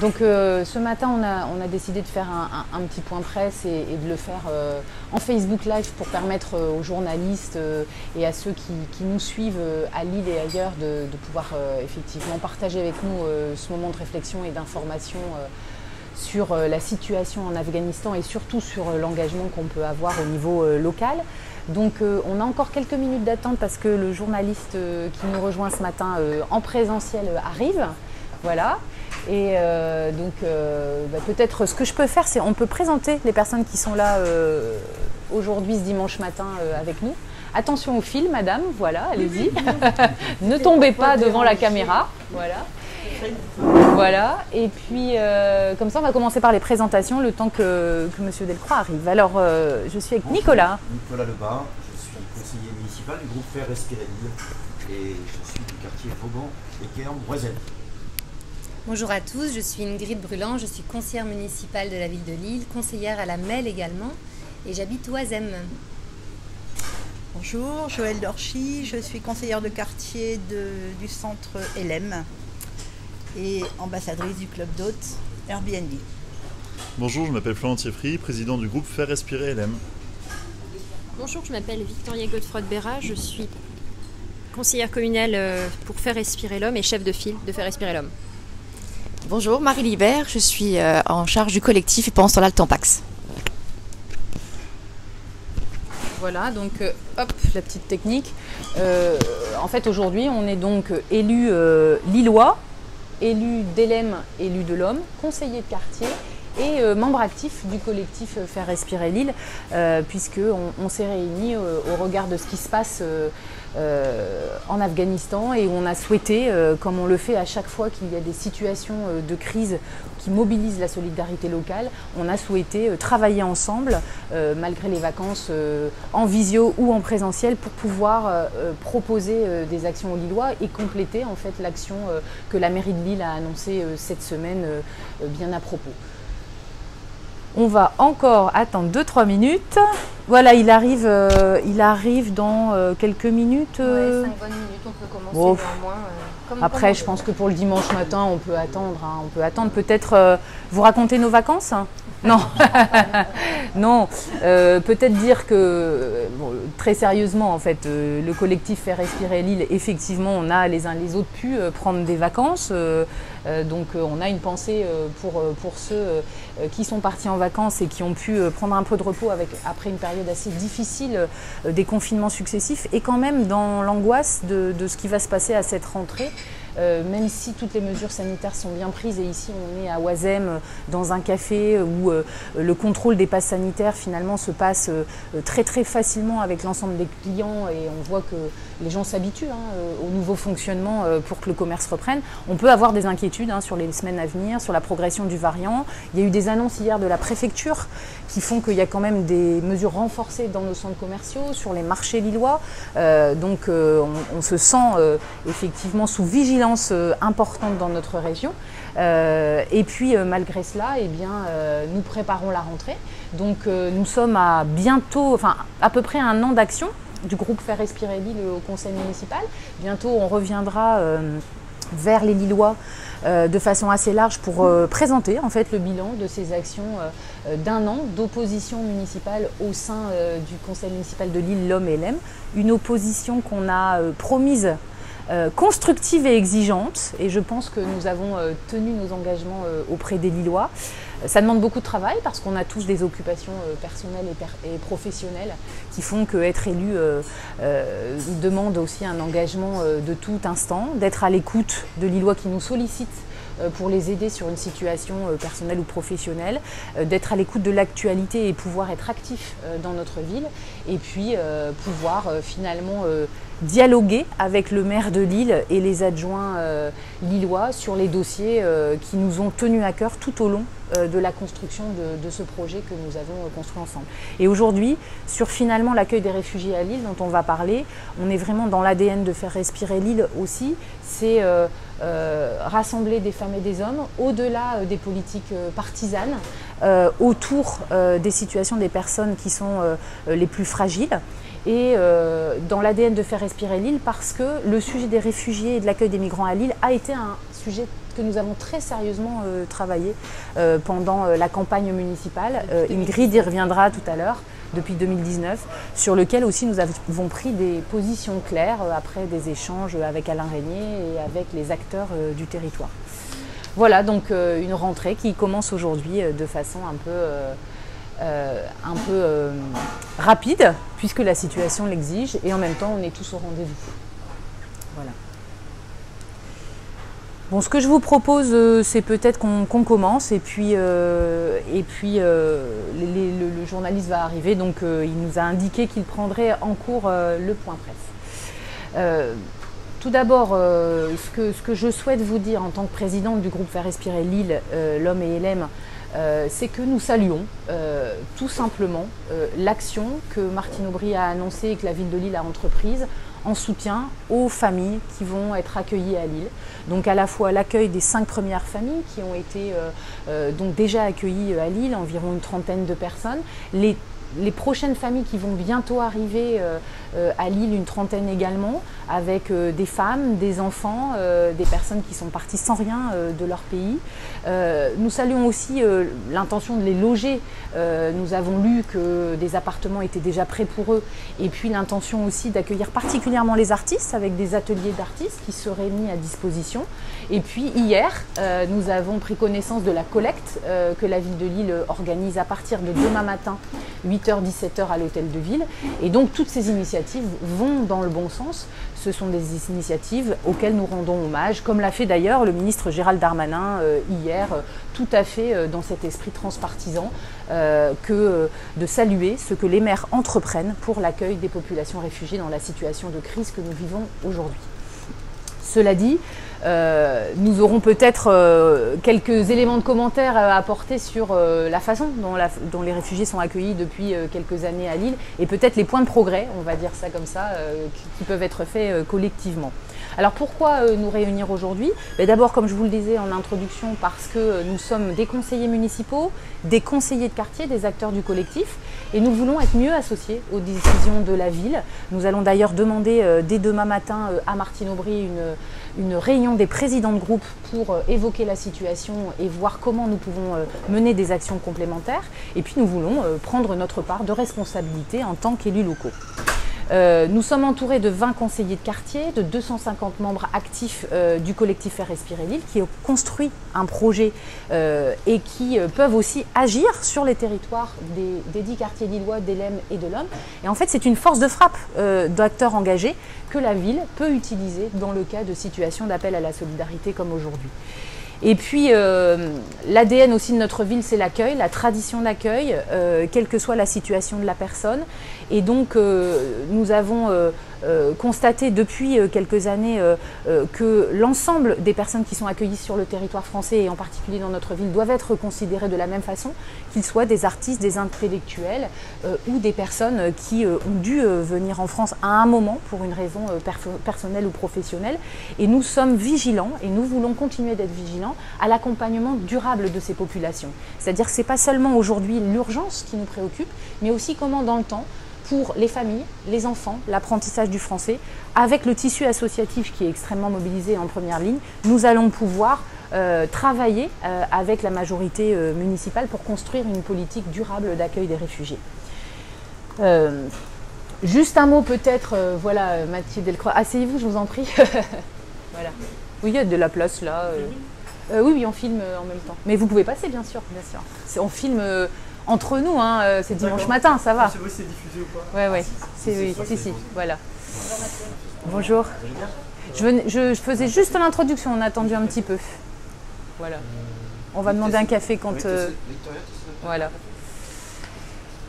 Donc ce matin, on a décidé de faire un petit point presse et de le faire en Facebook Live pour permettre aux journalistes et à ceux qui nous suivent à Lille et ailleurs de pouvoir effectivement partager avec nous ce moment de réflexion et d'information sur la situation en Afghanistan et surtout sur l'engagement qu'on peut avoir au niveau local. Donc on a encore quelques minutes d'attente parce que le journaliste qui nous rejoint ce matin en présentiel arrive. Voilà. Et peut-être ce que je peux faire, c'est on peut présenter les personnes qui sont là aujourd'hui, ce dimanche matin avec nous. Attention au fil, madame, voilà, allez-y. Ne tombez pas devant la caméra. Voilà. Voilà. Et puis, comme ça, on va commencer par les présentations, le temps que monsieur Delcroix arrive. Alors, je suis avec Nicolas. Nicolas Lebas, je suis conseiller municipal du groupe Faire Respirer Lille et je suis du quartier Vauban et Quéant-Boiselle. Bonjour à tous, je suis Ingrid Bruland, je suis conseillère municipale de la ville de Lille, conseillère à la MEL également, et j'habite Oisem. Bonjour, Joëlle Dorchy, je suis conseillère de quartier du centre LM et ambassadrice du club d'hôtes Airbnb. Bonjour, je m'appelle Florent Thieffry, président du groupe Faire Respirer LM. Bonjour, je m'appelle Victoria Godefroy-Béra, je suis conseillère communale pour Faire Respirer l'Homme et chef de file de Faire Respirer l'Homme. Bonjour, Marie Libert, je suis en charge du collectif et pendant ce temps-là le Tampax. Voilà, donc hop, la petite technique. En fait, aujourd'hui, on est donc élu lillois, élu d'ELEM, élu de l'Homme, conseiller de quartier et membre actif du collectif Faire Respirer Lille, puisqu'on s'est réunis au regard de ce qui se passe en Afghanistan et on a souhaité, comme on le fait à chaque fois qu'il y a des situations de crise qui mobilisent la solidarité locale, on a souhaité travailler ensemble, malgré les vacances en visio ou en présentiel, pour pouvoir proposer des actions aux Lillois et compléter en fait l'action que la mairie de Lille a annoncée cette semaine bien à propos. On va encore attendre 2-3 minutes. Voilà, il arrive dans quelques minutes. 5 bonnes minutes, on peut commencer néanmoins. Après, je pense que pour le dimanche matin, on peut attendre. Hein, on peut attendre. Peut-être vous raconter nos vacances. Non, non. Peut-être dire que, bon, très sérieusement, en fait, le collectif Faire Respirer Lille, effectivement, on a les uns les autres pu prendre des vacances. Donc, on a une pensée pour ceux qui sont partis en vacances et qui ont pu prendre un peu de repos après une période assez difficile des confinements successifs et quand même dans l'angoisse de ce qui va se passer à cette rentrée. Même si toutes les mesures sanitaires sont bien prises et ici on est à Oisem dans un café où le contrôle des passes sanitaires finalement se passe très très facilement avec l'ensemble des clients et on voit que les gens s'habituent au nouveau fonctionnement pour que le commerce reprenne. On peut avoir des inquiétudes sur les semaines à venir, sur la progression du variant. Il y a eu des annonces hier de la préfecture qui font qu'il y a quand même des mesures renforcées dans nos centres commerciaux, sur les marchés lillois. Donc on se sent effectivement sous vigilance importante dans notre région. Et puis malgré cela, eh bien, nous préparons la rentrée. Donc nous sommes à bientôt, enfin à peu près 1 an d'action du groupe Faire Respirer Lille au conseil municipal. Bientôt on reviendra vers les Lillois de façon assez large pour présenter en fait le bilan de ces actions d'1 an d'opposition municipale au sein du conseil municipal de Lille, l'Homme et l'EM. Une opposition qu'on a promise constructive et exigeante et je pense que nous avons tenu nos engagements auprès des Lillois. Ça demande beaucoup de travail parce qu'on a tous des occupations personnelles et professionnelles qui font qu'être élu demande aussi un engagement de tout instant, d'être à l'écoute de Lillois qui nous sollicitent pour les aider sur une situation personnelle ou professionnelle, d'être à l'écoute de l'actualité et pouvoir être actif dans notre ville et puis pouvoir finalement dialoguer avec le maire de Lille et les adjoints lillois sur les dossiers qui nous ont tenus à cœur tout au long de la construction de ce projet que nous avons construit ensemble. Et aujourd'hui, sur finalement l'accueil des réfugiés à Lille dont on va parler, on est vraiment dans l'ADN de Faire Respirer Lille aussi, c'est rassembler des femmes et des hommes au-delà des politiques partisanes, autour des situations des personnes qui sont les plus fragiles. Et dans l'ADN de Faire Respirer Lille parce que le sujet des réfugiés et de l'accueil des migrants à Lille a été un sujet que nous avons très sérieusement travaillé pendant la campagne municipale. Ingrid y reviendra tout à l'heure, depuis 2019, sur lequel aussi nous avons pris des positions claires après des échanges avec Alain Régnier et avec les acteurs du territoire. Voilà donc une rentrée qui commence aujourd'hui de façon un peu rapide, puisque la situation l'exige, et en même temps on est tous au rendez-vous. Voilà. Bon, ce que je vous propose, c'est peut-être qu'on commence, et puis, le journaliste va arriver, donc il nous a indiqué qu'il prendrait en cours le point presse. Tout d'abord, ce que je souhaite vous dire en tant que présidente du groupe Faire Respirer Lille, l'Homme et LM, c'est que nous saluons tout simplement l'action que Martine Aubry a annoncée et que la ville de Lille a entreprise en soutien aux familles qui vont être accueillies à Lille. Donc à la fois l'accueil des 5 premières familles qui ont été donc déjà accueillies à Lille, environ une trentaine de personnes, les prochaines familles qui vont bientôt arriver à Lille, une trentaine également, avec des femmes, des enfants, des personnes qui sont parties sans rien de leur pays. Nous saluons aussi l'intention de les loger. Nous avons lu que des appartements étaient déjà prêts pour eux. Et puis l'intention aussi d'accueillir particulièrement les artistes, avec des ateliers d'artistes qui seraient mis à disposition. Et puis hier, nous avons pris connaissance de la collecte que la ville de Lille organise à partir de demain matin, 8h-17h à l'hôtel de ville. Et donc toutes ces initiatives vont dans le bon sens. Ce sont des initiatives auxquelles nous rendons hommage, comme l'a fait d'ailleurs le ministre Gérald Darmanin hier, tout à fait dans cet esprit transpartisan, que de saluer ce que les maires entreprennent pour l'accueil des populations réfugiées dans la situation de crise que nous vivons aujourd'hui. Cela dit, nous aurons peut-être quelques éléments de commentaires à apporter sur la façon dont les réfugiés sont accueillis depuis quelques années à Lille, et peut-être les points de progrès, on va dire ça comme ça, qui peuvent être faits collectivement. Alors pourquoi nous réunir aujourd'hui? D'abord, comme je vous le disais en introduction, parce que nous sommes des conseillers municipaux, des conseillers de quartier, des acteurs du collectif, et nous voulons être mieux associés aux décisions de la ville. Nous allons d'ailleurs demander dès demain matin à Martine Aubry une réunion des présidents de groupe pour évoquer la situation et voir comment nous pouvons mener des actions complémentaires. Et puis nous voulons prendre notre part de responsabilité en tant qu'élus locaux. Nous sommes entourés de 20 conseillers de quartier, de 250 membres actifs du collectif Faire Respirer Lille qui ont construit un projet et qui peuvent aussi agir sur les territoires des 10 quartiers lillois, d'Elem et de l'Homme. Et en fait, c'est une force de frappe d'acteurs engagés que la ville peut utiliser dans le cas de situations d'appel à la solidarité comme aujourd'hui. Et puis, l'ADN aussi de notre ville, c'est l'accueil, la tradition d'accueil, quelle que soit la situation de la personne. Et donc, nous avons constaté depuis quelques années que l'ensemble des personnes qui sont accueillies sur le territoire français, et en particulier dans notre ville, doivent être considérées de la même façon, qu'ils soient des artistes, des intellectuels ou des personnes qui ont dû venir en France à un moment pour une raison personnelle ou professionnelle. Et nous sommes vigilants, et nous voulons continuer d'être vigilants, à l'accompagnement durable de ces populations. C'est-à-dire que ce n'est pas seulement aujourd'hui l'urgence qui nous préoccupe, mais aussi comment dans le temps, pour les familles, les enfants, l'apprentissage du français, avec le tissu associatif qui est extrêmement mobilisé en première ligne, nous allons pouvoir travailler avec la majorité municipale pour construire une politique durable d'accueil des réfugiés. Juste un mot peut-être, voilà, Mathieu Delcroix, asseyez-vous, je vous en prie. Voilà. Oui, il y a de la place là. Oui, on filme en même temps. Mais vous pouvez passer, bien sûr, bien sûr. On filme entre nous, hein, c'est dimanche matin, ça va. C'est vrai, c'est diffusé ou pas? Oui, si, voilà. Bonjour. Je faisais juste l'introduction, on a attendu un petit peu. Voilà. On va demander un café quand... Voilà.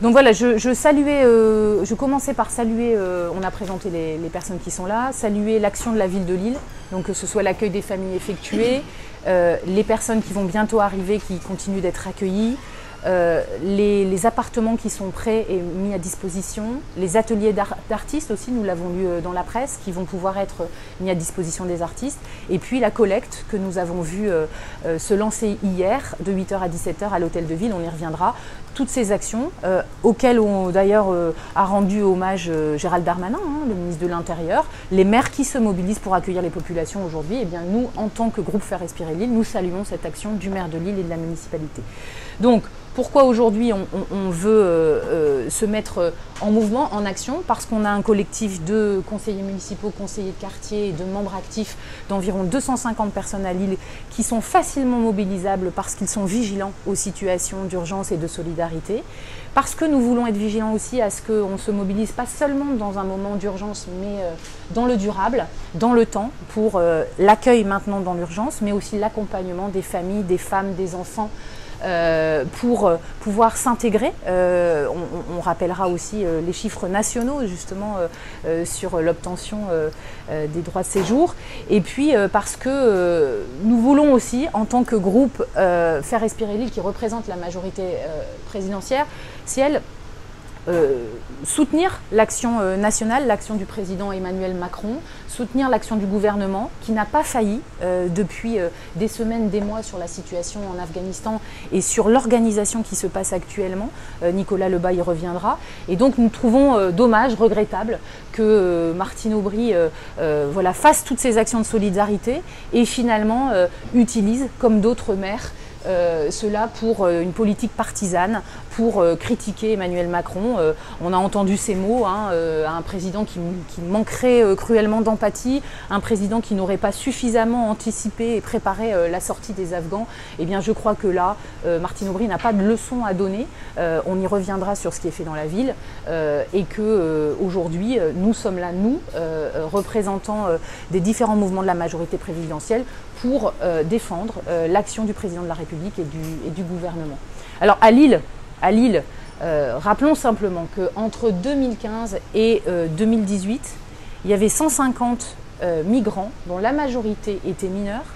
Donc voilà, je commençais par saluer, on a présenté les personnes qui sont là, saluer l'action de la ville de Lille, donc que ce soit l'accueil des familles effectuées, les personnes qui vont bientôt arriver, qui continuent d'être accueillies, les appartements qui sont prêts et mis à disposition, les ateliers d'artistes aussi, nous l'avons lu dans la presse, qui vont pouvoir être mis à disposition des artistes, et puis la collecte que nous avons vu se lancer hier de 8h à 17h à l'Hôtel de Ville, on y reviendra. Toutes ces actions auxquelles d'ailleurs a rendu hommage Gérald Darmanin, le ministre de l'Intérieur, les maires qui se mobilisent pour accueillir les populations aujourd'hui, eh bien nous, en tant que groupe Faire Respirer Lille, nous saluons cette action du maire de Lille et de la municipalité. Donc, pourquoi aujourd'hui on veut se mettre en mouvement, en action? Parce qu'on a un collectif de conseillers municipaux, conseillers de quartier et de membres actifs d'environ 250 personnes à Lille qui sont facilement mobilisables parce qu'ils sont vigilants aux situations d'urgence et de solidarité. Parce que nous voulons être vigilants aussi à ce qu'on ne se mobilise pas seulement dans un moment d'urgence, mais dans le durable, dans le temps, pour l'accueil maintenant dans l'urgence, mais aussi l'accompagnement des familles, des femmes, des enfants, pour pouvoir s'intégrer. On rappellera aussi les chiffres nationaux justement sur l'obtention des droits de séjour, et puis parce que nous voulons aussi en tant que groupe Faire Respirer Lille qui représente la majorité présidentielle, soutenir l'action nationale, l'action du président Emmanuel Macron, soutenir l'action du gouvernement qui n'a pas failli depuis des semaines, des mois sur la situation en Afghanistan et sur l'organisation qui se passe actuellement. Nicolas Lebas y reviendra. Et donc nous trouvons dommage, regrettable que Martine Aubry voilà, fasse toutes ces actions de solidarité et finalement utilise, comme d'autres maires, cela pour une politique partisane, pour critiquer Emmanuel Macron. On a entendu ces mots, un président qui manquerait cruellement d'empathie, un président qui n'aurait pas suffisamment anticipé et préparé la sortie des Afghans. Eh bien, je crois que là, Martine Aubry n'a pas de leçon à donner. On y reviendra sur ce qui est fait dans la ville et que aujourd'hui, nous sommes là, nous, représentants des différents mouvements de la majorité présidentielle, pour défendre l'action du président de la République et du gouvernement. Alors à Lille, rappelons simplement qu'entre 2015 et 2018, il y avait 150 migrants, dont la majorité étaient mineurs,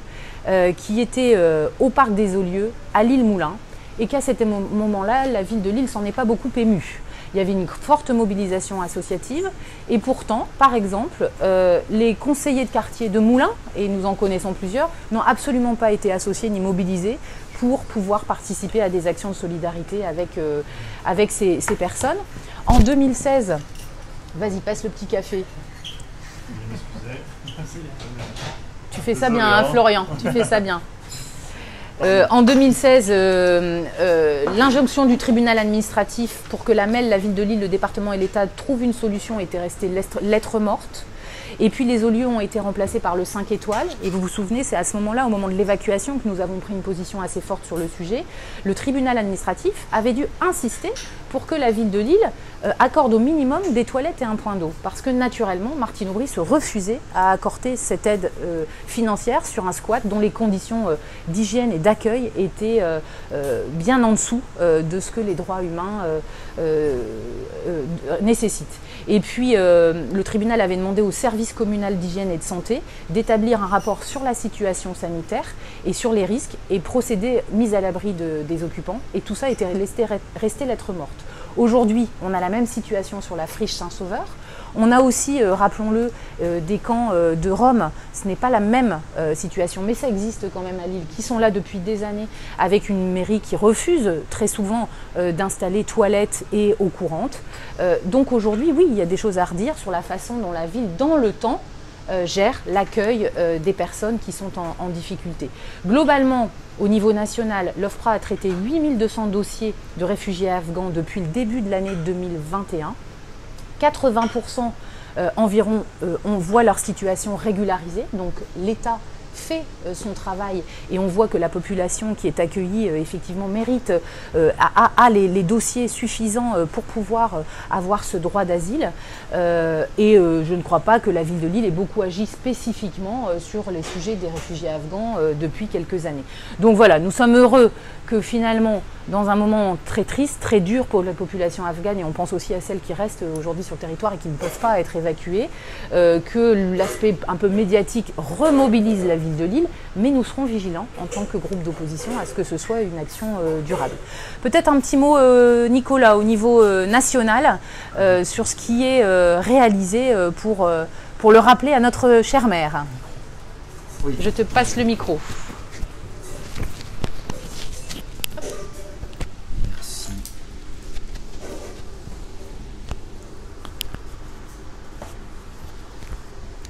qui étaient au parc des Olieux, à Lille-Moulin, et qu'à ce moment-là, la ville de Lille s'en est pas beaucoup émue. Il y avait une forte mobilisation associative et pourtant, par exemple, les conseillers de quartier de Moulins, et nous en connaissons plusieurs, n'ont absolument pas été associés ni mobilisés pour pouvoir participer à des actions de solidarité avec ces personnes. En 2016, vas-y, passe le petit café. Tu fais ça bien, hein, Florian, tu fais ça bien. En 2016, l'injonction du tribunal administratif pour que la MEL, la ville de Lille, le département et l'État trouvent une solution était restée lettre morte. Et puis les Olieux ont été remplacés par le 5 étoiles. Et vous vous souvenez, c'est à ce moment-là, au moment de l'évacuation, que nous avons pris une position assez forte sur le sujet. Le tribunal administratif avait dû insister pour que la ville de Lille accorde au minimum des toilettes et un point d'eau. Parce que naturellement, Martine Aubry se refusait à accorder cette aide financière sur un squat dont les conditions d'hygiène et d'accueil étaient bien en dessous de ce que les droits humains nécessitent. Et puis, le tribunal avait demandé au service communal d'hygiène et de santé d'établir un rapport sur la situation sanitaire et sur les risques et procéder mise à l'abri des occupants. Et tout ça était resté lettre morte. Aujourd'hui, on a la même situation sur la friche Saint-Sauveur. On a aussi, rappelons-le, des camps de Roms. Ce n'est pas la même situation, mais ça existe quand même à Lille, qui sont là depuis des années, avec une mairie qui refuse très souvent d'installer toilettes et eau courante. Donc aujourd'hui, oui, il y a des choses à redire sur la façon dont la ville, dans le temps, gère l'accueil des personnes qui sont en difficulté. Globalement, au niveau national, l'OFPRA a traité 8200 dossiers de réfugiés afghans depuis le début de l'année 2021. 80% environ on voit leur situation régularisée, donc l'État fait son travail et on voit que la population qui est accueillie effectivement mérite, a les dossiers suffisants pour pouvoir avoir ce droit d'asile et je ne crois pas que la ville de Lille ait beaucoup agi spécifiquement sur les sujets des réfugiés afghans depuis quelques années. Donc voilà, nous sommes heureux que finalement, dans un moment très triste, très dur pour la population afghane, et on pense aussi à celles qui restent aujourd'hui sur le territoire et qui ne peuvent pas être évacuées, que l'aspect un peu médiatique remobilise la ville de Lille, mais nous serons vigilants en tant que groupe d'opposition à ce que ce soit une action durable. Peut-être un petit mot, Nicolas, au niveau national, sur ce qui est réalisé pour le rappeler à notre chère maire. Oui. Je te passe le micro. Merci.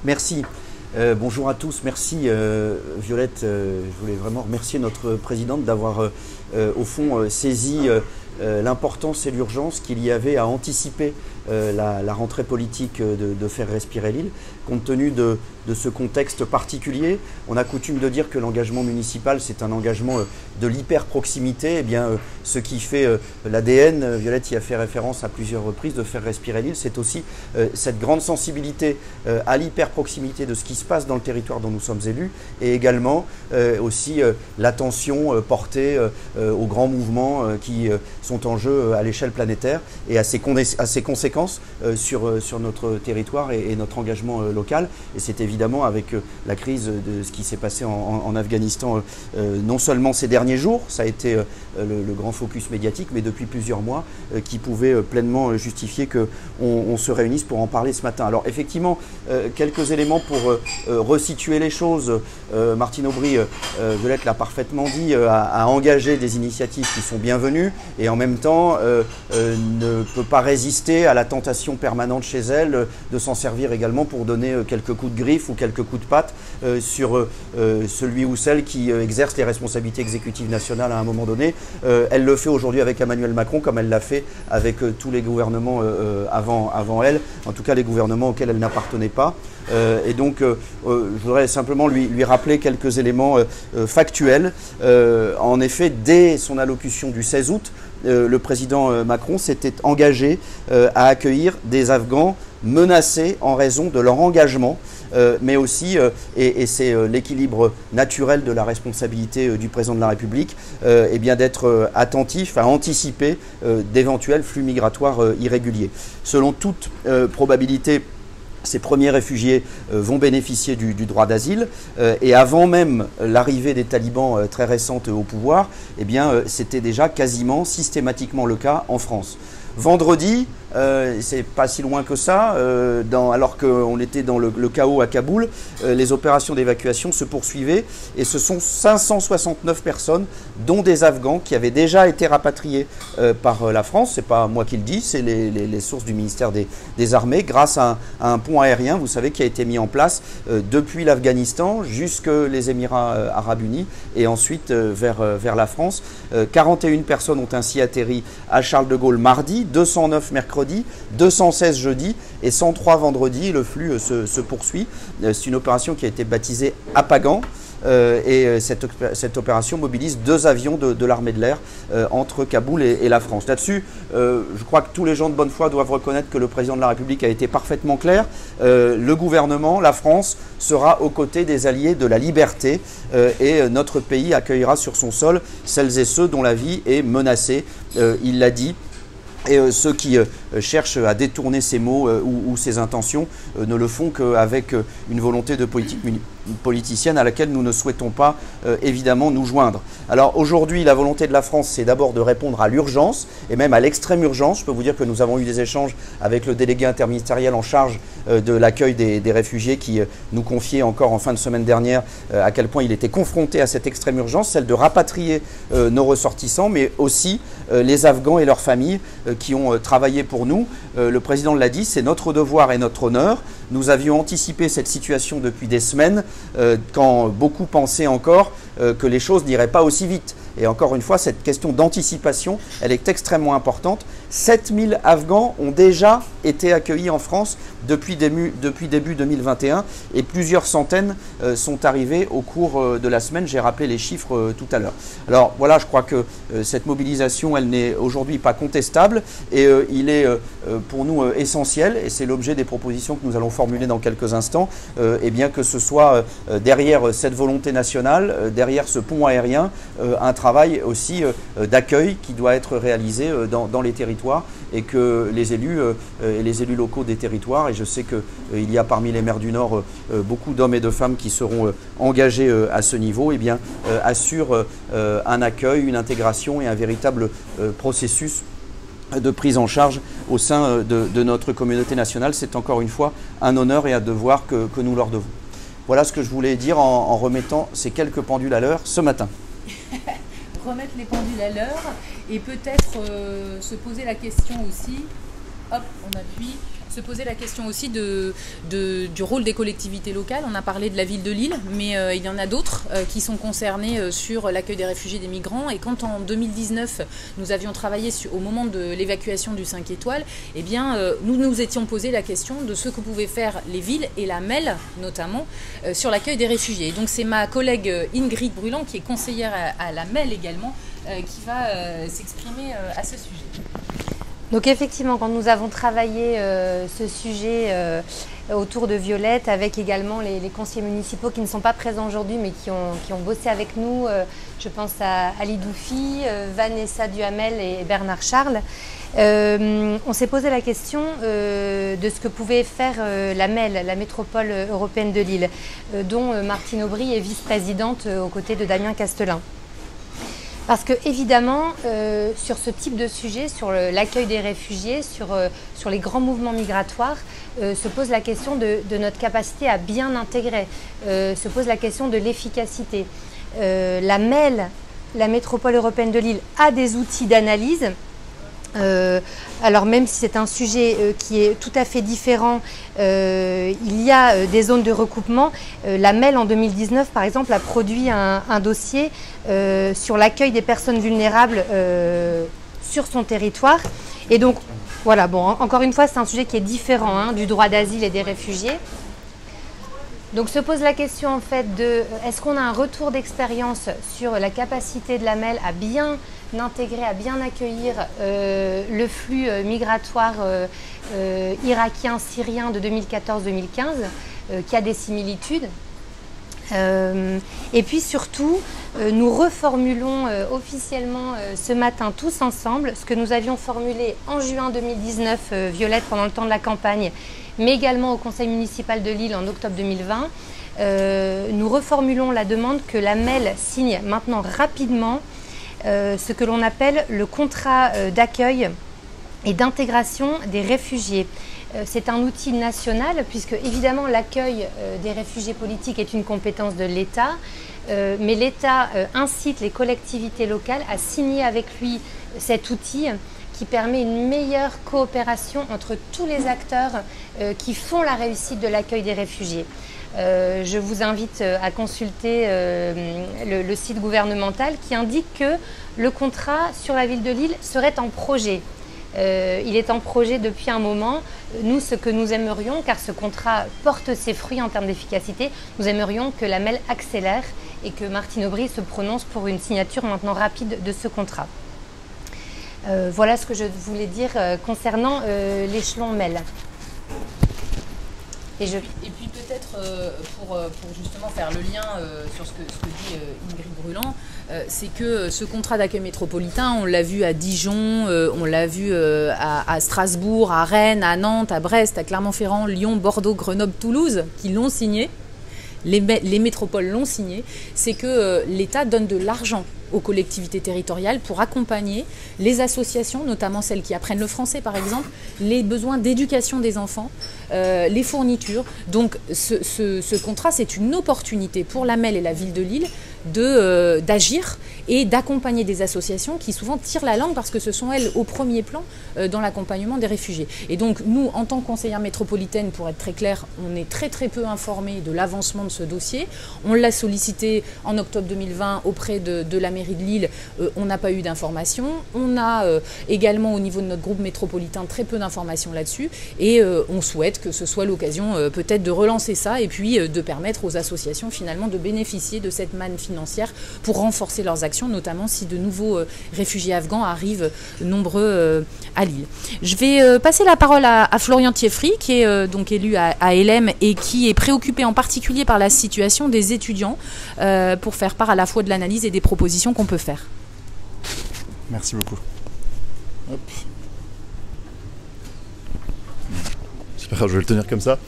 Merci. Bonjour à tous. Merci Violette. Je voulais vraiment remercier notre présidente d'avoir au fond saisi l'importance et l'urgence qu'il y avait à anticiper la rentrée politique de Faire respirer Lille, compte tenu de ce contexte particulier. On a coutume de dire que l'engagement municipal, c'est un engagement de l'hyper-proximité. Eh bien, ce qui fait l'ADN, Violette y a fait référence à plusieurs reprises, de Faire respirer Lille, c'est aussi cette grande sensibilité à l'hyper-proximité de ce qui se passe dans le territoire dont nous sommes élus, et également aussi l'attention portée aux grands mouvements qui sont en jeu à l'échelle planétaire et à ses conséquences sur notre territoire et notre engagement local. Et c'est évidemment avec la crise de ce qui s'est passé en Afghanistan, non seulement ces derniers jours, ça a été le grand focus médiatique, mais depuis plusieurs mois, qui pouvait pleinement justifier qu'on se réunisse pour en parler ce matin. Alors effectivement, quelques éléments pour resituer les choses. Martine Aubry, Violette l'a parfaitement dit, a engagé des initiatives qui sont bienvenues et en même temps ne peut pas résister à la tentation permanente chez elle de s'en servir également pour donner quelques coups de griffe ou quelques coups de patte sur celui ou celle qui exerce les responsabilités exécutives nationales à un moment donné. Elle le fait aujourd'hui avec Emmanuel Macron, comme elle l'a fait avec tous les gouvernements avant elle, en tout cas les gouvernements auxquels elle n'appartenait pas. Et donc je voudrais simplement lui rappeler quelques éléments factuels. En effet, dès son allocution du 16 août, le président Macron s'était engagé à accueillir des Afghans menacés en raison de leur engagement, mais aussi, et c'est l'équilibre naturel de la responsabilité du président de la République, eh bien d'être attentif à anticiper d'éventuels flux migratoires irréguliers. Selon toute probabilité, ces premiers réfugiés vont bénéficier du droit d'asile et avant même l'arrivée des talibans très récentes au pouvoir, eh bien, c'était déjà quasiment systématiquement le cas en France. Vendredi, c'est pas si loin que ça, alors qu'on était dans le chaos à Kaboul, les opérations d'évacuation se poursuivaient et ce sont 569 personnes, dont des Afghans, qui avaient déjà été rapatriés par la France. C'est pas moi qui le dis, c'est les sources du ministère des Armées, grâce à un pont aérien, vous savez, qui a été mis en place depuis l'Afghanistan jusque les Émirats Arabes Unis et ensuite vers la France. 41 personnes ont ainsi atterri à Charles de Gaulle mardi, 209 mercredi, 216 jeudi et 103 vendredi. Le flux se poursuit. C'est une opération qui a été baptisée Apagan. Et cette opération mobilise 2 avions de l'armée de l'air entre Kaboul et la France. Là-dessus, je crois que tous les gens de bonne foi doivent reconnaître que le président de la République a été parfaitement clair. Le gouvernement, la France, sera aux côtés des alliés de la liberté et notre pays accueillera sur son sol celles et ceux dont la vie est menacée. Il l'a dit. Et ceux qui cherchent à détourner ces mots ou ces intentions ne le font qu'avec une volonté de politique politicienne à laquelle nous ne souhaitons pas évidemment nous joindre. Alors aujourd'hui, la volonté de la France, c'est d'abord de répondre à l'urgence et même à l'extrême urgence. Je peux vous dire que nous avons eu des échanges avec le délégué interministériel en charge de l'accueil des réfugiés qui nous confiait encore en fin de semaine dernière à quel point il était confronté à cette extrême urgence, celle de rapatrier nos ressortissants, mais aussi les Afghans et leurs familles qui ont travaillé pour nous. Le président l'a dit, c'est notre devoir et notre honneur. Nous avions anticipé cette situation depuis des semaines quand beaucoup pensaient encore que les choses n'iraient pas aussi vite. Et encore une fois, cette question d'anticipation, elle est extrêmement importante. 7000 Afghans ont déjà été accueillis en France depuis début 2021 et plusieurs centaines sont arrivés au cours de la semaine. J'ai rappelé les chiffres tout à l'heure. Alors voilà, je crois que cette mobilisation, elle n'est aujourd'hui pas contestable et il est pour nous essentiel, et c'est l'objet des propositions que nous allons formuler dans quelques instants, et bien que ce soit derrière cette volonté nationale, derrière ce pont aérien, un travail aussi d'accueil qui doit être réalisé dans les territoires, et que les élus et les élus locaux des territoires, et je sais qu'il y a parmi les maires du Nord beaucoup d'hommes et de femmes qui seront engagés à ce niveau, et bien assurent un accueil, une intégration et un véritable processus de prise en charge au sein de notre communauté nationale. C'est encore une fois un honneur et un devoir que nous leur devons. Voilà ce que je voulais dire en remettant ces quelques pendules à l'heure ce matin. Remettre les pendules à l'heure et peut-être se poser la question aussi, hop, on appuie, se poser la question aussi du rôle des collectivités locales. On a parlé de la ville de Lille, mais il y en a d'autres qui sont concernées sur l'accueil des réfugiés et des migrants. Et quand en 2019, nous avions travaillé au moment de l'évacuation du 5 étoiles, eh bien, nous nous étions posé la question de ce que pouvaient faire les villes et la MEL, notamment, sur l'accueil des réfugiés. Et donc c'est ma collègue Ingrid Bruland, qui est conseillère à la MEL également, qui va s'exprimer à ce sujet. Donc effectivement, quand nous avons travaillé ce sujet autour de Violette, avec également les conseillers municipaux qui ne sont pas présents aujourd'hui, mais qui ont bossé avec nous, je pense à Ali Doufi, Vanessa Duhamel et Bernard Charles, on s'est posé la question de ce que pouvait faire la MEL, la métropole européenne de Lille, dont Martine Aubry est vice-présidente aux côtés de Damien Castelin. Parce que évidemment, sur ce type de sujet, sur l'accueil des réfugiés, sur les grands mouvements migratoires, se pose la question de notre capacité à bien intégrer, se pose la question de l'efficacité. La MEL, la métropole européenne de Lille, a des outils d'analyse. Alors même si c'est un sujet qui est tout à fait différent, il y a des zones de recoupement. La MEL en 2019 par exemple a produit un dossier sur l'accueil des personnes vulnérables sur son territoire. Et donc voilà, bon, encore une fois c'est un sujet qui est différent du droit d'asile et des réfugiés. Donc se pose la question en fait de est-ce qu'on a un retour d'expérience sur la capacité de la MEL à bien intégrer, à bien accueillir le flux migratoire irakien, syrien de 2014-2015 qui a des similitudes. Et puis surtout, nous reformulons officiellement ce matin tous ensemble ce que nous avions formulé en juin 2019, Violette, pendant le temps de la campagne, mais également au conseil municipal de Lille en octobre 2020. Nous reformulons la demande que la MEL signe maintenant rapidement ce que l'on appelle le contrat d'accueil et d'intégration des réfugiés. C'est un outil national puisque évidemment l'accueil des réfugiés politiques est une compétence de l'État, mais l'État incite les collectivités locales à signer avec lui cet outil qui permet une meilleure coopération entre tous les acteurs qui font la réussite de l'accueil des réfugiés. Je vous invite à consulter le site gouvernemental qui indique que le contrat sur la ville de Lille serait en projet. Il est en projet depuis un moment. Nous, ce que nous aimerions, car ce contrat porte ses fruits en termes d'efficacité, nous aimerions que la MEL accélère et que Martine Aubry se prononce pour une signature maintenant rapide de ce contrat. Voilà ce que je voulais dire concernant l'échelon MEL. Et puis peut-être pour justement faire le lien sur ce que dit Ingrid Bruland, c'est que ce contrat d'accueil métropolitain, on l'a vu à Dijon, on l'a vu à Strasbourg, à Rennes, à Nantes, à Brest, à Clermont-Ferrand, Lyon, Bordeaux, Grenoble, Toulouse, qui l'ont signé, les métropoles l'ont signé, c'est que l'État donne de l'argent aux collectivités territoriales pour accompagner les associations, notamment celles qui apprennent le français par exemple, les besoins d'éducation des enfants, les fournitures. Donc ce contrat, c'est une opportunité pour la MEL et la ville de Lille d'agir et d'accompagner des associations qui souvent tirent la langue parce que ce sont elles au premier plan dans l'accompagnement des réfugiés. Et donc nous, en tant que conseillère métropolitaine, pour être très clair, on est très peu informés de l'avancement de ce dossier. On l'a sollicité en octobre 2020 auprès de la mairie de Lille, on n'a pas eu d'informations. On a également au niveau de notre groupe métropolitain très peu d'informations là-dessus et on souhaite que ce soit l'occasion peut-être de relancer ça et puis de permettre aux associations finalement de bénéficier de cette manne financière pour renforcer leurs actions, notamment si de nouveaux réfugiés afghans arrivent nombreux à Lille. Je vais passer la parole à Florian Thieffry, qui est donc élu à LM et qui est préoccupé en particulier par la situation des étudiants pour faire part à la fois de l'analyse et des propositions qu'on peut faire. Merci beaucoup. Hop. C'est pas grave, je vais le tenir comme ça.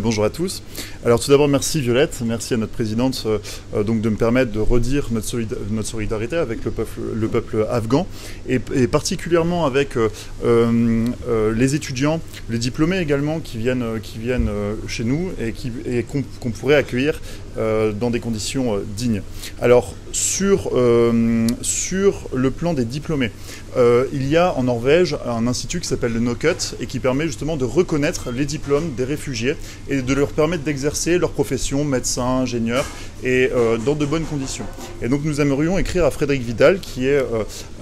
Bonjour à tous. Alors tout d'abord, merci Violette, merci à notre présidente donc de me permettre de redire notre solidarité avec le peuple afghan et particulièrement avec les étudiants, les diplômés également qui viennent chez nous et qu'on pourrait accueillir dans des conditions dignes. Alors sur le plan des diplômés, il y a en Norvège un institut qui s'appelle le NOKUT et qui permet justement de reconnaître les diplômes des réfugiés et de leur permettre d'exercer leur profession, médecin, ingénieur, et dans de bonnes conditions. Et donc nous aimerions écrire à Frédérique Vidal, qui est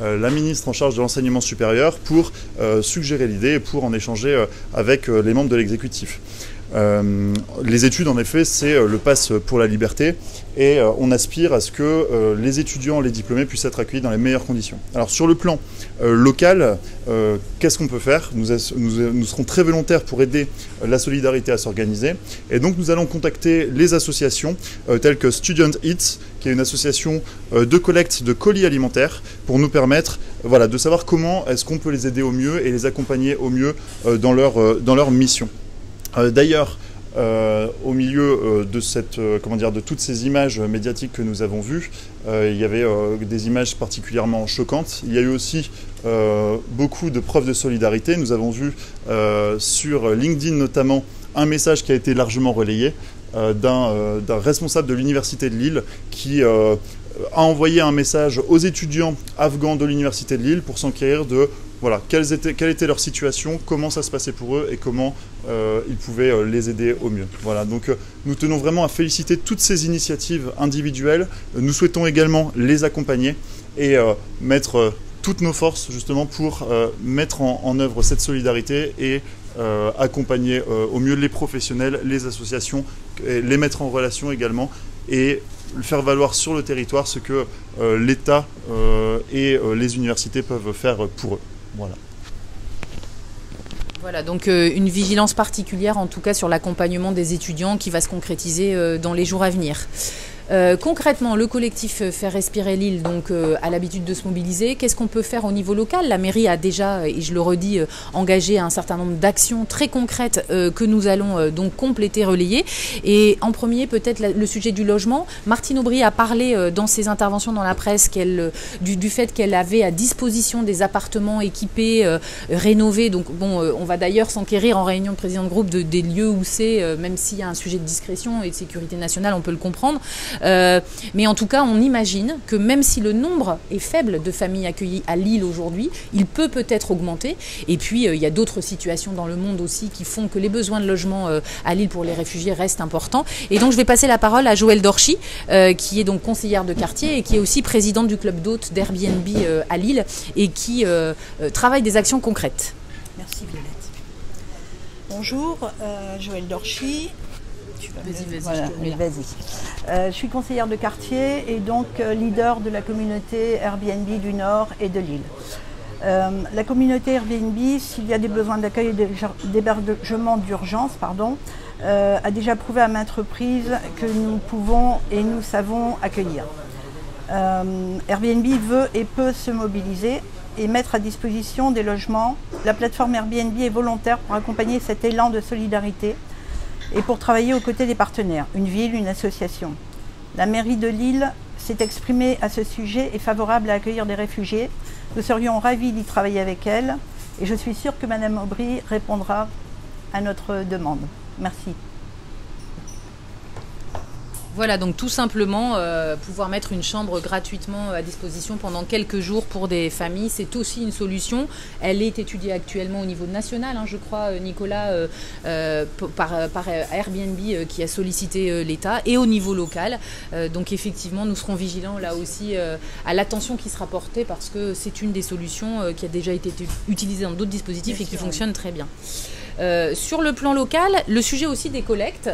la ministre en charge de l'enseignement supérieur, pour suggérer l'idée et pour en échanger avec les membres de l'exécutif. Les études, en effet, c'est le pass pour la liberté et on aspire à ce que les étudiants, les diplômés puissent être accueillis dans les meilleures conditions. Alors sur le plan local, qu'est-ce qu'on peut faire ? Nous serons très volontaires pour aider la solidarité à s'organiser et donc nous allons contacter les associations telles que Student Eats, qui est une association de collecte de colis alimentaires, pour nous permettre de savoir comment est-ce qu'on peut les aider au mieux et les accompagner au mieux dans leur mission. D'ailleurs, au milieu de toutes ces images médiatiques que nous avons vues, il y avait des images particulièrement choquantes. Il y a eu aussi beaucoup de preuves de solidarité. Nous avons vu sur LinkedIn notamment un message qui a été largement relayé d'un responsable de l'Université de Lille qui a envoyé un message aux étudiants afghans de l'Université de Lille pour s'enquérir de quelle était leur situation, comment ça se passait pour eux et comment ils pouvaient les aider au mieux. Voilà, donc nous tenons vraiment à féliciter toutes ces initiatives individuelles. Nous souhaitons également les accompagner et mettre toutes nos forces justement pour mettre en œuvre cette solidarité et accompagner au mieux les professionnels, les associations, et les mettre en relation également et faire valoir sur le territoire ce que l'État et les universités peuvent faire pour eux. Voilà, donc une vigilance particulière en tout cas sur l'accompagnement des étudiants qui va se concrétiser dans les jours à venir. Concrètement, le collectif Faire respirer Lille donc, a l'habitude de se mobiliser. Qu'est-ce qu'on peut faire au niveau local? La mairie a déjà, et je le redis, engagé un certain nombre d'actions très concrètes que nous allons donc compléter, relayer. Et en premier, peut-être le sujet du logement. Martine Aubry a parlé dans ses interventions dans la presse du fait qu'elle avait à disposition des appartements équipés, rénovés. Donc bon, on va d'ailleurs s'enquérir en réunion de président de groupe des lieux où c'est, même s'il y a un sujet de discrétion et de sécurité nationale, on peut le comprendre. Mais en tout cas, on imagine que même si le nombre est faible de familles accueillies à Lille aujourd'hui, il peut-être augmenter. Et puis, il y a d'autres situations dans le monde aussi qui font que les besoins de logement à Lille pour les réfugiés restent importants. Et donc, je vais passer la parole à Joëlle Dorchy, qui est donc conseillère de quartier et qui est aussi présidente du club d'hôtes d'Airbnb à Lille et qui travaille des actions concrètes. Merci Violette. Bonjour, Joëlle Dorchy. Je suis conseillère de quartier et donc leader de la communauté Airbnb du Nord et de Lille. La communauté Airbnb, s'il y a des besoins d'accueil et d'hébergement d'urgence, a déjà prouvé à maintes reprises que nous pouvons et nous savons accueillir. Airbnb veut et peut se mobiliser et mettre à disposition des logements. La plateforme Airbnb est volontaire pour accompagner cet élan de solidarité et pour travailler aux côtés des partenaires, une ville, une association. La mairie de Lille s'est exprimée à ce sujet et favorable à accueillir des réfugiés. Nous serions ravis d'y travailler avec elle et je suis sûre que Madame Aubry répondra à notre demande. Merci. Voilà, donc tout simplement pouvoir mettre une chambre gratuitement à disposition pendant quelques jours pour des familles, c'est aussi une solution. Elle est étudiée actuellement au niveau national, hein, je crois, Nicolas, par Airbnb qui a sollicité l'État, et au niveau local. Donc effectivement, nous serons vigilants là aussi à l'attention qui sera portée, parce que c'est une des solutions qui a déjà été utilisée dans d'autres dispositifs et qui fonctionne très bien. Sur le plan local, le sujet aussi des collectes.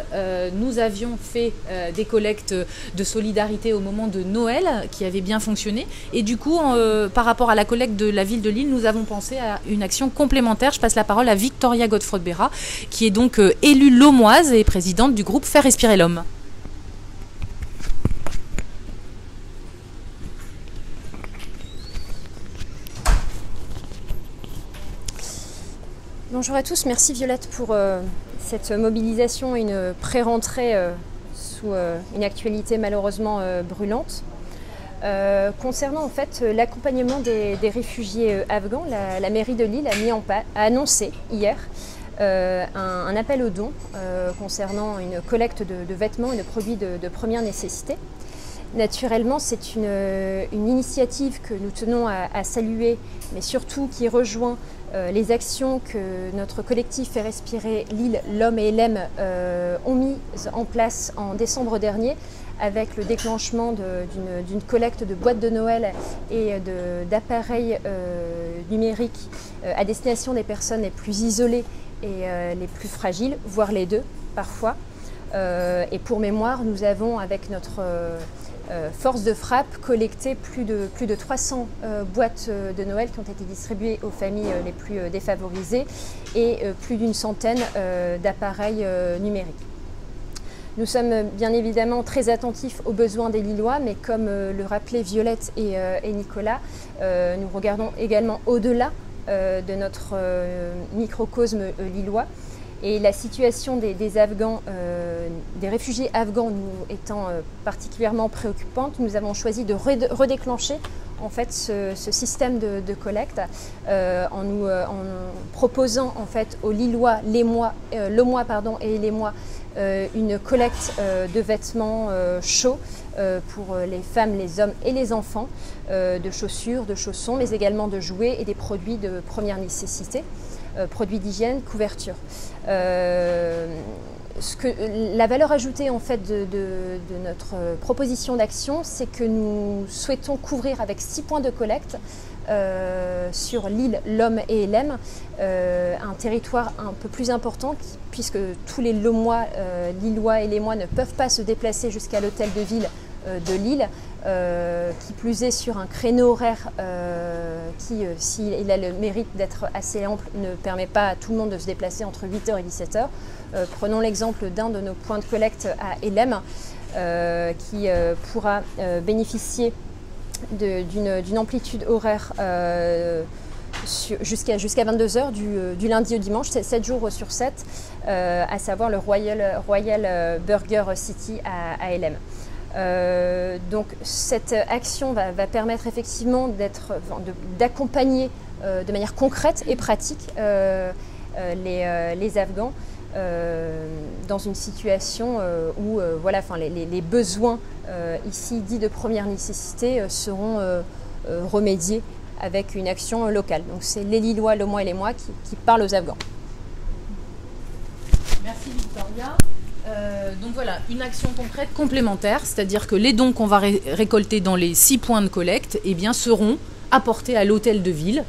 Nous avions fait des collectes de solidarité au moment de Noël qui avaient bien fonctionné. Et du coup, par rapport à la collecte de la ville de Lille, nous avons pensé à une action complémentaire. Je passe la parole à Victoria Godefrodt-Béra, qui est donc élue lomoise et présidente du groupe Faire respirer l'homme. Bonjour à tous, merci Violette pour cette mobilisation et une pré-rentrée sous une actualité malheureusement brûlante. Concernant en fait l'accompagnement des réfugiés afghans, la mairie de Lille a annoncé hier un appel aux dons concernant une collecte de vêtements et de produits de première nécessité. Naturellement, c'est une initiative que nous tenons à saluer, mais surtout qui rejoint les actions que notre collectif Faire respirer Lille, l'homme et LM ont mises en place en décembre dernier, avec le déclenchement d'une collecte de boîtes de Noël et d'appareils numériques à destination des personnes les plus isolées et les plus fragiles, voire les deux parfois. Et pour mémoire, nous avons avec notre force de frappe collecté plus de 300 boîtes de Noël qui ont été distribuées aux familles les plus défavorisées et plus d'une centaine d'appareils numériques. Nous sommes bien évidemment très attentifs aux besoins des Lillois, mais comme le rappelaient Violette et Nicolas, nous regardons également au-delà de notre microcosme lillois. Et la situation des Afghans, des réfugiés afghans nous étant particulièrement préoccupante, nous avons choisi de redéclencher en fait ce système de collecte en proposant en fait aux Lillois, Lomois et Lémois une collecte de vêtements chauds pour les femmes, les hommes et les enfants, de chaussures, de chaussons, mais également de jouets et des produits de première nécessité. Produits d'hygiène, couverture. La valeur ajoutée en fait de notre proposition d'action, c'est que nous souhaitons couvrir avec 6 points de collecte sur Lille, l'homme et LM, un territoire un peu plus important puisque tous les Lomois, Lillois et Lémois ne peuvent pas se déplacer jusqu'à l'hôtel de ville de Lille, qui plus est sur un créneau horaire qui, s'il a le mérite d'être assez ample, ne permet pas à tout le monde de se déplacer entre 8h et 17h. Prenons l'exemple d'un de nos points de collecte à LM qui pourra bénéficier d'une amplitude horaire jusqu'à 22h du lundi au dimanche, 7 jours sur 7, à savoir le Royal Burger City à LM. Donc cette action va permettre effectivement d'accompagner de manière concrète et pratique les Afghans dans une situation où les besoins ici dits de première nécessité seront remédiés avec une action locale. Donc c'est les Lillois, Lomois et Lémois qui parlent aux Afghans. Merci Victoria. Donc voilà, une action concrète complémentaire, c'est-à-dire que les dons qu'on va récolter dans les 6 points de collecte seront apportés à l'hôtel de ville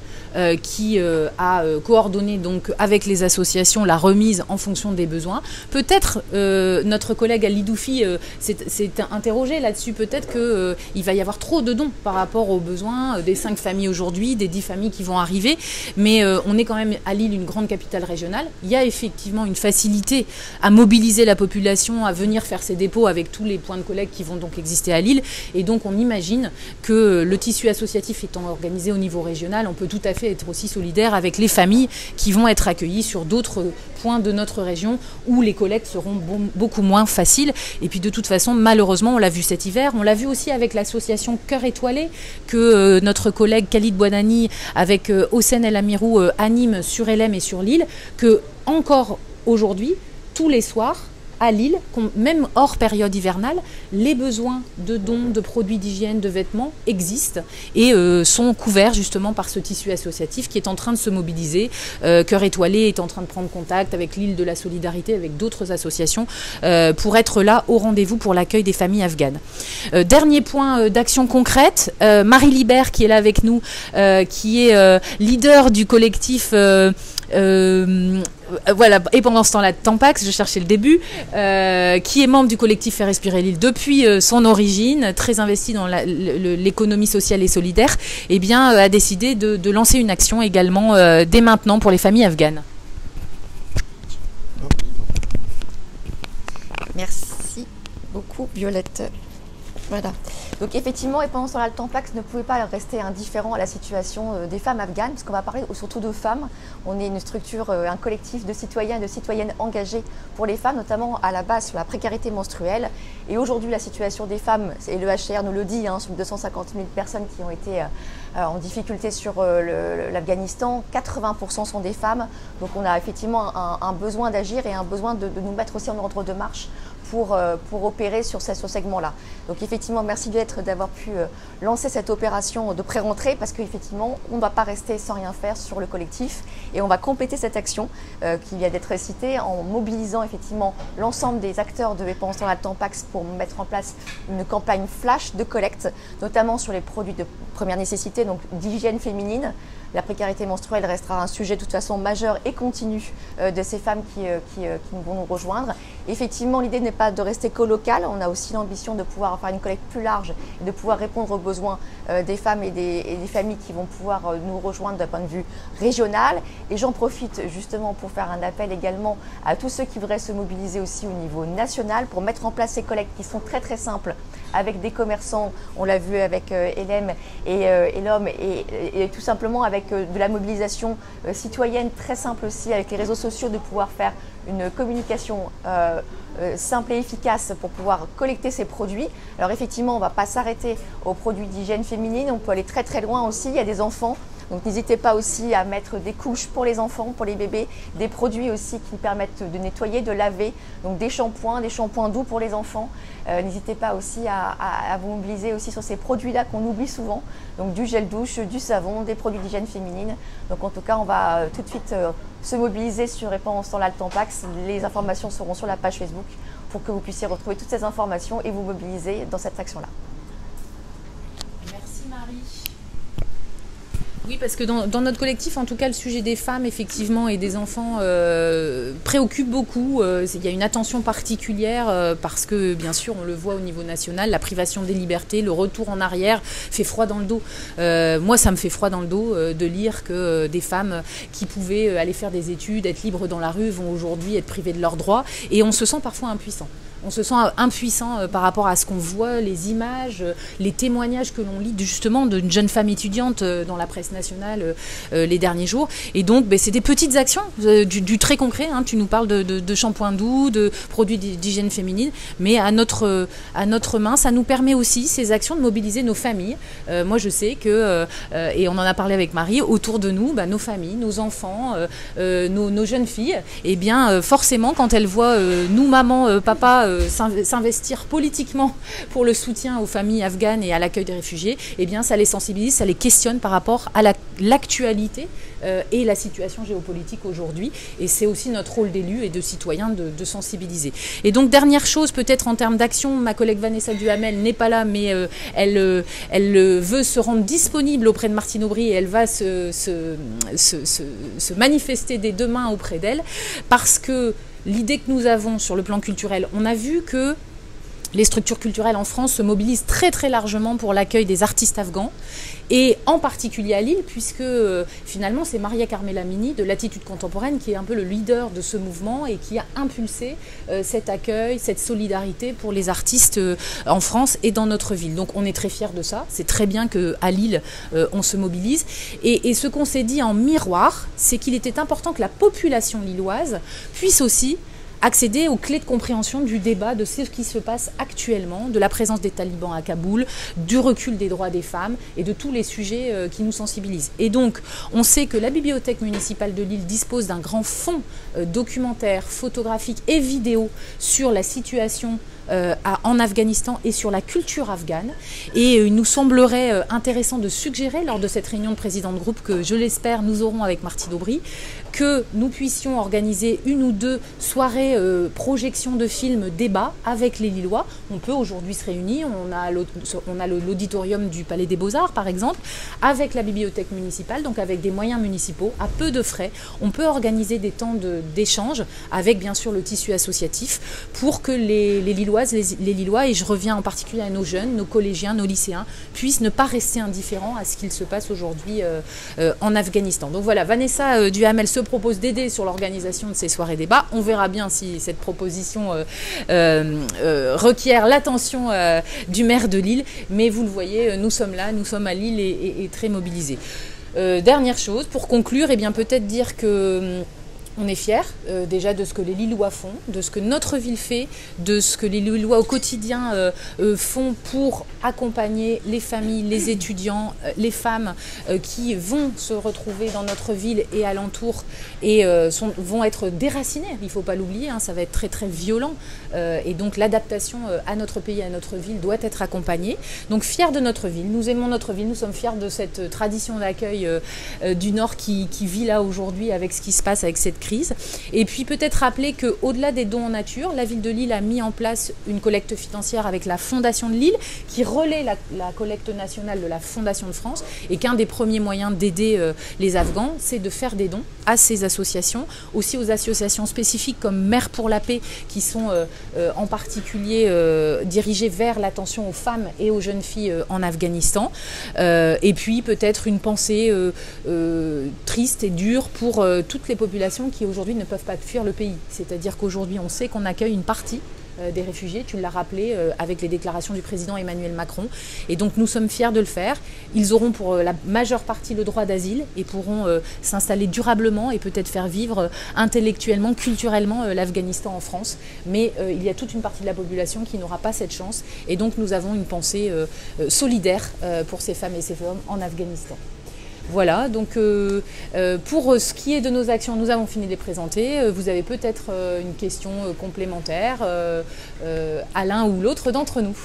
qui a coordonné donc avec les associations la remise en fonction des besoins. Peut-être notre collègue Ali Doufi s'est interrogé là-dessus, peut-être qu'il va y avoir trop de dons par rapport aux besoins des 5 familles aujourd'hui, des 10 familles qui vont arriver, mais on est quand même à Lille, une grande capitale régionale. Il y a effectivement une facilité à mobiliser la population, à venir faire ses dépôts avec tous les points de collecte qui vont donc exister à Lille, et donc on imagine que le tissu associatif étant organisé au niveau régional, on peut tout à fait être aussi solidaire avec les familles qui vont être accueillies sur d'autres points de notre région où les collectes seront beaucoup moins faciles. Et puis de toute façon, malheureusement, on l'a vu cet hiver, on l'a vu aussi avec l'association Cœur Étoilé que notre collègue Khalid Bouanani avec Hossein El Amirou anime sur LM et sur Lille, que encore aujourd'hui, tous les soirs, à Lille, même hors période hivernale, les besoins de dons, de produits d'hygiène, de vêtements existent et sont couverts justement par ce tissu associatif qui est en train de se mobiliser. Cœur Étoilé est en train de prendre contact avec l'île de la Solidarité, avec d'autres associations pour être là au rendez-vous pour l'accueil des familles afghanes. Dernier point d'action concrète, Marie Libert qui est là avec nous, qui est leader du collectif voilà, et pendant ce temps-là, Tampax, je cherchais le début, qui est membre du collectif Faire Respirer l'île depuis son origine, très investi dans l'économie sociale et solidaire, eh bien, a décidé de lancer une action également dès maintenant pour les familles afghanes. Merci beaucoup, Violette. Voilà. Donc effectivement, et pendant ce temps-là, le Tampax ne pouvait pas rester indifférent à la situation des femmes afghanes, puisqu'on va parler surtout de femmes. On est une structure, un collectif de citoyens et de citoyennes engagés pour les femmes, notamment à la base sur la précarité menstruelle. Et aujourd'hui, la situation des femmes, et le HCR nous le dit, hein, sur 250 000 personnes qui ont été en difficulté sur l'Afghanistan, 80% sont des femmes. Donc on a effectivement un besoin d'agir et un besoin de nous mettre aussi en ordre de marche pour opérer sur ce segment-là. Donc effectivement, merci Violette d'avoir pu lancer cette opération de pré-rentrée parce qu'effectivement, on ne va pas rester sans rien faire sur le collectif et on va compléter cette action qui vient d'être citée en mobilisant effectivement l'ensemble des acteurs de pendant ce temps-là Tampax pour mettre en place une campagne flash de collecte, notamment sur les produits de première nécessité, donc d'hygiène féminine. La précarité menstruelle restera un sujet de toute façon majeur et continu de ces femmes qui vont nous rejoindre. Effectivement, l'idée n'est pas de rester qu'au local, on a aussi l'ambition de pouvoir faire une collecte plus large et de pouvoir répondre aux besoins des femmes et des familles qui vont pouvoir nous rejoindre d'un point de vue régional. Et j'en profite justement pour faire un appel également à tous ceux qui voudraient se mobiliser aussi au niveau national pour mettre en place ces collectes qui sont très très simples avec des commerçants, on l'a vu avec Elem et l'homme et tout simplement avec de la mobilisation citoyenne très simple aussi avec les réseaux sociaux de pouvoir faire une communication simple et efficace pour pouvoir collecter ces produits. Alors effectivement, on ne va pas s'arrêter aux produits d'hygiène féminine, on peut aller très très loin aussi, il y a des enfants. Donc n'hésitez pas aussi à mettre des couches pour les enfants, pour les bébés, des produits aussi qui permettent de nettoyer, de laver, donc des shampoings doux pour les enfants. N'hésitez pas aussi à vous mobiliser aussi sur ces produits-là qu'on oublie souvent, donc du gel douche, du savon, des produits d'hygiène féminine. Donc en tout cas, on va tout de suite se mobiliser sur pendant ce temps-là le Tampax. Les informations seront sur la page Facebook pour que vous puissiez retrouver toutes ces informations et vous mobiliser dans cette action-là. Merci Marie. Oui, parce que dans notre collectif, en tout cas, le sujet des femmes, effectivement, et des enfants préoccupe beaucoup. Il y a une attention particulière parce que, bien sûr, on le voit au niveau national, la privation des libertés, le retour en arrière fait froid dans le dos. Moi, ça me fait froid dans le dos de lire que des femmes qui pouvaient aller faire des études, être libres dans la rue, vont aujourd'hui être privées de leurs droits. Et on se sent parfois impuissant. On se sent impuissant par rapport à ce qu'on voit, les images, les témoignages que l'on lit justement d'une jeune femme étudiante dans la presse nationale les derniers jours. Et donc, c'est des petites actions, du très concret. Hein. Tu nous parles de shampoing doux, de produits d'hygiène féminine, mais à notre main, ça nous permet aussi, ces actions, de mobiliser nos familles. Moi, je sais que, et on en a parlé avec Marie, autour de nous, nos familles, nos enfants, nos jeunes filles, eh bien, forcément, quand elles voient nous, maman, papa, s'investir politiquement pour le soutien aux familles afghanes et à l'accueil des réfugiés, eh bien ça les sensibilise, ça les questionne par rapport à l'actualité et la situation géopolitique aujourd'hui. Et c'est aussi notre rôle d'élus et de citoyens de sensibiliser. Et donc dernière chose peut-être en termes d'action, ma collègue Vanessa Duhamel n'est pas là, mais elle veut se rendre disponible auprès de Martine Aubry et elle va se manifester dès demain auprès d'elle parce que l'idée que nous avons sur le plan culturel, on a vu que les structures culturelles en France se mobilisent très très largement pour l'accueil des artistes afghans et en particulier à Lille puisque finalement c'est Maria Carmela Mini de l'Attitude Contemporaine qui est un peu le leader de ce mouvement et qui a impulsé cet accueil, cette solidarité pour les artistes en France et dans notre ville. Donc on est très fiers de ça, c'est très bien qu'à Lille on se mobilise et ce qu'on s'est dit en miroir, c'est qu'il était important que la population lilloise puisse aussi accéder aux clés de compréhension du débat de ce qui se passe actuellement, de la présence des talibans à Kaboul, du recul des droits des femmes et de tous les sujets qui nous sensibilisent. Et donc, on sait que la bibliothèque municipale de Lille dispose d'un grand fonds documentaire, photographique et vidéo sur la situation en Afghanistan et sur la culture afghane. Et il nous semblerait intéressant de suggérer lors de cette réunion de présidents de groupe que, je l'espère, nous aurons avec Martine Aubry, que nous puissions organiser une ou deux soirées projection de films, débat avec les Lillois. On peut aujourd'hui se réunir, on a l'auditorium du Palais des Beaux-Arts par exemple, avec la bibliothèque municipale, donc avec des moyens municipaux, à peu de frais. On peut organiser des temps d'échange avec bien sûr le tissu associatif pour que les Lilloises, les Lillois, et je reviens en particulier à nos jeunes, nos collégiens, nos lycéens, puissent ne pas rester indifférents à ce qu'il se passe aujourd'hui en Afghanistan. Donc voilà, Vanessa Duhamel se propose d'aider sur l'organisation de ces soirées débats. On verra bien si cette proposition requiert l'attention du maire de Lille, mais vous le voyez, nous sommes là, nous sommes à Lille et très mobilisés. Dernière chose, pour conclure, eh bien peut-être dire que on est fiers déjà de ce que les Lillois font, de ce que notre ville fait, de ce que les Lillois au quotidien font pour accompagner les familles, les étudiants, les femmes qui vont se retrouver dans notre ville et alentour et vont être déracinées. Il ne faut pas l'oublier, hein, ça va être très très violent et donc l'adaptation à notre pays, à notre ville doit être accompagnée. Donc fiers de notre ville, nous aimons notre ville, nous sommes fiers de cette tradition d'accueil du Nord qui vit là aujourd'hui avec ce qui se passe avec cette crise. Et puis peut-être rappeler qu'au-delà des dons en nature, la ville de Lille a mis en place une collecte financière avec la Fondation de Lille qui relaie la collecte nationale de la Fondation de France et qu'un des premiers moyens d'aider les Afghans, c'est de faire des dons à ces associations, aussi aux associations spécifiques comme Mères pour la paix qui sont en particulier dirigées vers l'attention aux femmes et aux jeunes filles en Afghanistan. Et puis peut-être une pensée triste et dure pour toutes les populations qui aujourd'hui ne peuvent pas fuir le pays. C'est-à-dire qu'aujourd'hui, on sait qu'on accueille une partie des réfugiés, tu l'as rappelé, avec les déclarations du président Emmanuel Macron. Et donc nous sommes fiers de le faire. Ils auront pour la majeure partie le droit d'asile et pourront s'installer durablement et peut-être faire vivre intellectuellement, culturellement l'Afghanistan en France. Mais il y a toute une partie de la population qui n'aura pas cette chance. Et donc nous avons une pensée solidaire pour ces femmes et ces hommes en Afghanistan. Voilà, donc pour ce qui est de nos actions, nous avons fini de les présenter. Vous avez peut-être une question complémentaire à l'un ou l'autre d'entre nous.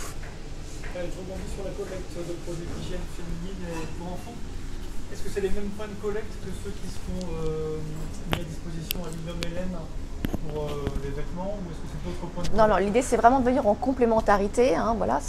Je rebondis sur la collecte de produits d'hygiène féminine et pour enfants. Est-ce que c'est les mêmes points de collecte que ceux qui seront mis à disposition à l'Hélène pour les vêtements ou est-ce que c'est d'autres points de collecte? Non, alors l'idée c'est vraiment de venir en complémentarité. Hein, voilà,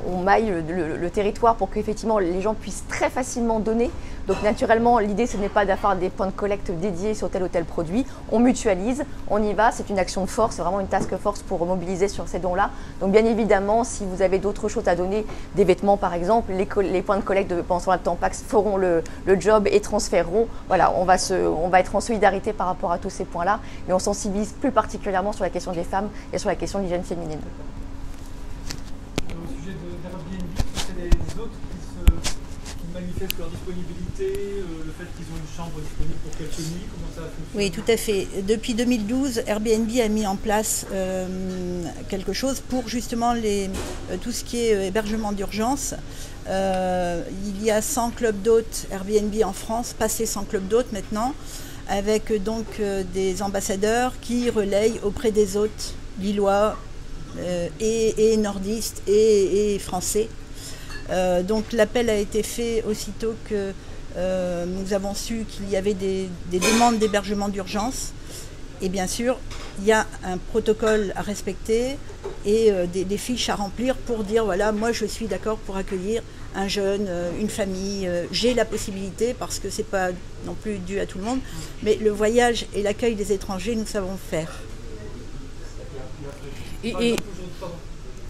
on maille le territoire pour qu'effectivement les gens puissent très facilement donner. Donc naturellement, l'idée ce n'est pas d'avoir des points de collecte dédiés sur tel ou tel produit. On mutualise, on y va, c'est une action de force, c'est vraiment une task force pour mobiliser sur ces dons-là. Donc bien évidemment, si vous avez d'autres choses à donner, des vêtements par exemple, les points de collecte pendant le Tampax feront le job et transféreront. Voilà, on va être en solidarité par rapport à tous ces points-là et on sensibilise plus particulièrement sur la question des femmes et sur la question de l'hygiène féminine. Au sujet d'Airbnb, c'est les autres qui manifestent leur disponibilité, le fait qu'ils ont une chambre disponible pour quelques nuits, comment ça fonctionne? Oui, tout à fait. Depuis 2012, Airbnb a mis en place quelque chose pour justement tout ce qui est hébergement d'urgence. Il y a 100 clubs d'hôtes Airbnb en France, passé 100 clubs d'hôtes maintenant, avec donc des ambassadeurs qui relayent auprès des hôtes lillois et nordistes et français. Donc l'appel a été fait aussitôt que nous avons su qu'il y avait des demandes d'hébergement d'urgence. Et bien sûr, il y a un protocole à respecter et des fiches à remplir pour dire voilà, moi je suis d'accord pour accueillir un jeune, une famille, j'ai la possibilité parce que c'est pas non plus dû à tout le monde, mais le voyage et l'accueil des étrangers, nous savons faire.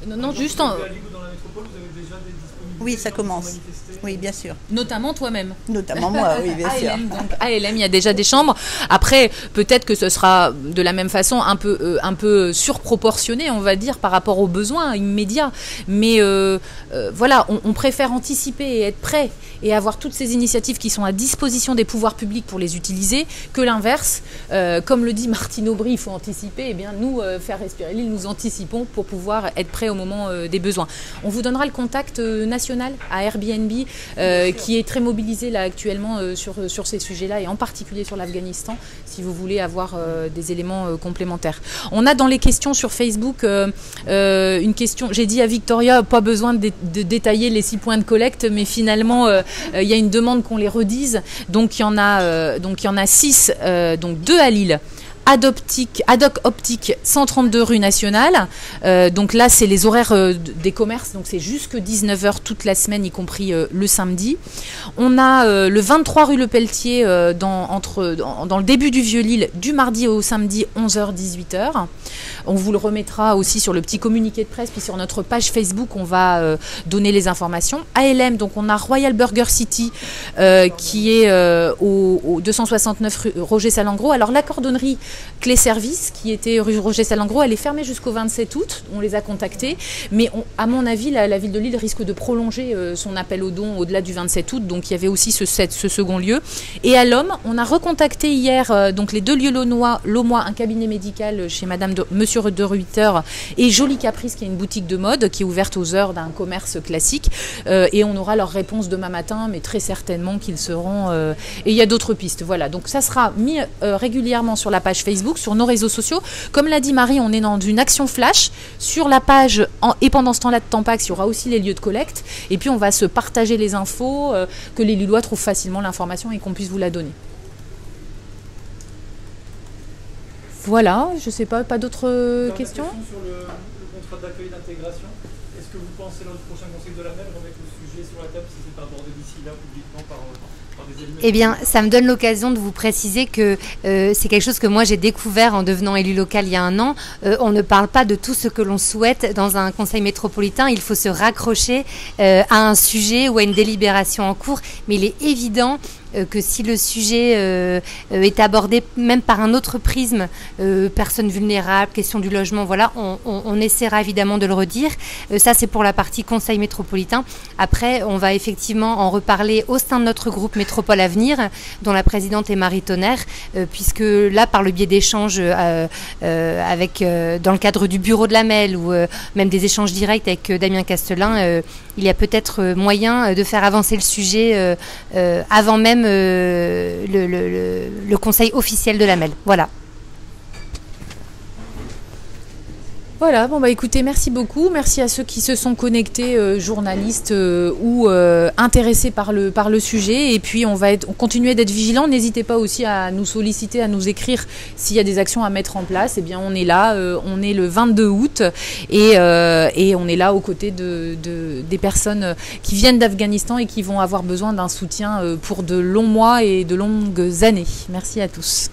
Non, juste en... Dans la métropole, vous avez déjà des disponibilités? Oui, ça commence. Oui, bien sûr. Notamment toi-même. Notamment moi, oui, bien sûr. Donc ALM, il y a déjà des chambres. Après, peut-être que ce sera de la même façon un peu surproportionné, on va dire, par rapport aux besoins immédiats. Mais voilà, on préfère anticiper et être prêt et avoir toutes ces initiatives qui sont à disposition des pouvoirs publics pour les utiliser, que l'inverse. Comme le dit Martine Aubry, il faut anticiper. Eh bien, nous, faire respirer l'île, nous anticipons pour pouvoir être prêts au moment des besoins. On vous donnera le contact national à Airbnb, qui est très mobilisé là actuellement sur ces sujets-là, et en particulier sur l'Afghanistan, si vous voulez avoir des éléments complémentaires. On a dans les questions sur Facebook une question, j'ai dit à Victoria, pas besoin de détailler les 6 points de collecte, mais finalement, il y a une demande qu'on les redise. Donc il y en a 6, donc 2 à Lille. Adoc Optique, 132 rue Nationale. Donc là, c'est les horaires des commerces. Donc c'est jusque 19h toute la semaine, y compris le samedi. On a le 23 rue Le Pelletier, dans le début du Vieux-Lille, du mardi au samedi, 11h-18h. On vous le remettra aussi sur le petit communiqué de presse, puis sur notre page Facebook, on va donner les informations. ALM, donc on a Royal Burger City, qui est au 269 rue Roger Salengro. Alors la cordonnerie Clé Service, qui était rue Roger Salengro, elle est fermée jusqu'au 27 août. On les a contactés. Mais à mon avis, la ville de Lille risque de prolonger son appel aux dons au-delà du 27 août. Donc il y avait aussi ce second lieu. Et à l'Homme, on a recontacté hier donc les 2 lieux laumois, un cabinet médical chez Monsieur de Ruyter et Jolie Caprice, qui est une boutique de mode qui est ouverte aux heures d'un commerce classique. Et on aura leur réponse demain matin, mais très certainement qu'ils seront... et il y a d'autres pistes. Voilà, donc ça sera mis régulièrement sur la page Facebook, sur nos réseaux sociaux. Comme l'a dit Marie, on est dans une action flash sur la page, et pendant ce temps-là de Tampax, il y aura aussi les lieux de collecte. Et puis on va se partager les infos, que les Lillois trouvent facilement l'information et qu'on puisse vous la donner. Voilà, je ne sais pas d'autres questions sur le contrat d'accueil d'intégration. Est-ce que vous pensez lors du prochain Conseil de la mer remettre le sujet sur la table, si c'est pas abordé d'ici là publiquement par des élus? Eh bien, ça me donne l'occasion de vous préciser que c'est quelque chose que moi j'ai découvert en devenant élu local il y a un an. On ne parle pas de tout ce que l'on souhaite dans un conseil métropolitain. Il faut se raccrocher à un sujet ou à une délibération en cours. Mais il est évident que si le sujet est abordé même par un autre prisme, personnes vulnérables, question du logement, voilà, on essaiera évidemment de le redire. Ça, c'est pour la partie conseil métropolitain. Après, on va effectivement en reparler au sein de notre groupe Métropole Avenir, dont la présidente est Marie Tonnerre, puisque là, par le biais d'échanges avec, dans le cadre du bureau de la MEL ou même des échanges directs avec Damien Castelin, il y a peut-être moyen de faire avancer le sujet avant même le conseil officiel de la MEL. Voilà. Voilà, bon bah écoutez, merci beaucoup. Merci à ceux qui se sont connectés, journalistes ou intéressés par le sujet. Et puis on continuer d'être vigilants. N'hésitez pas aussi à nous solliciter, à nous écrire s'il y a des actions à mettre en place. Eh bien on est là, on est le 22 août et on est là aux côtés des personnes qui viennent d'Afghanistan et qui vont avoir besoin d'un soutien pour de longs mois et de longues années. Merci à tous.